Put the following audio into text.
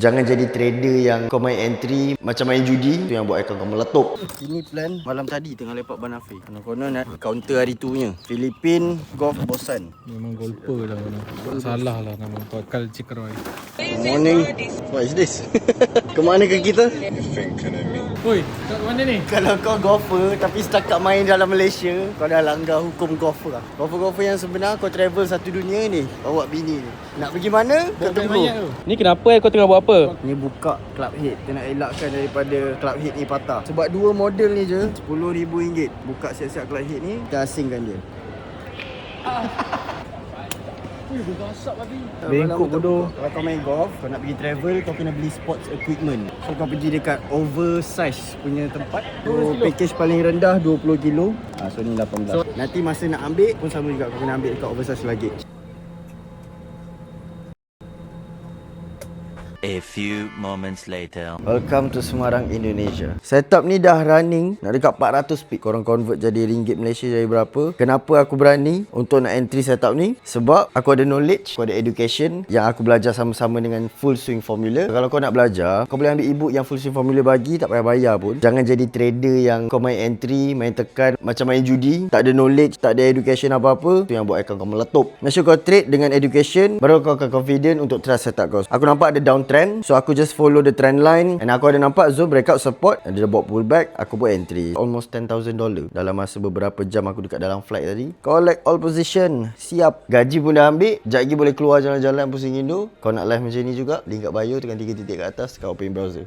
Jangan jadi trader yang kau main entry macam main judi, tu yang buat account kau meletup. Ini plan malam tadi tengah lepak Banafi. Konon-konon nak counter hari tu nya. Filipin Golf Bosan. Memang golfer lah mana. Tak salah lah nama kau. Kal Cikroy. Good morning. What is this? Kemana ke kita? Oi, kat mana ni? Kalau kau golfer tapi setakat main dalam Malaysia, kau dah langgar hukum golfer lah. Golfer-golfer yang sebenar kau travel satu dunia ni, bawa bini ni. Nak pergi mana? Kau tunggu. Ni kenapa kau tengah buat apa? Ni buka club head. Kita nak elakkan daripada club head ni patah. Sebab dua model ni je RM10,000. Buka siap-siap club head ni, kita asingkan dia. Bengkok bodoh. Kalau kau main golf, kau nak pergi travel, kau kena beli sports equipment. So kau pergi dekat oversize punya tempat. So package paling rendah 20 kilo. So ni 18. So nanti masa nak ambil pun sama juga, kau kena ambil dekat oversize luggage. A few moments later. Welcome to Semarang, Indonesia. Setup ni dah running nak dekat 400 speed. Korang convert jadi ringgit Malaysia jadi berapa? Kenapa aku berani untuk nak entry setup ni? Sebab aku ada knowledge, aku ada education yang aku belajar sama-sama dengan Full Swing Formula. Kalau kau nak belajar, kau boleh ambil ebook yang Full Swing Formula bagi, tak payah bayar pun. Jangan jadi trader yang kau main entry, main tekan macam main judi, tak ada knowledge, tak ada education apa-apa, tu yang buat account kau meletup. Make sure kau trade dengan education, baru kau akan confident untuk trust setup kau. Aku nampak ada downtrend, so aku just follow the trend line, and aku ada nampak zone breakout support, dia buat pullback, aku buat entry almost $10,000 dalam masa beberapa jam aku dekat dalam flight tadi. Collect all position, siap. Gaji pun dah ambil, sekejap lagi boleh keluar jalan-jalan pusing Indo. Kau nak live macam ni juga, link kat bio, tekan 3 titik kat atas, kat open browser.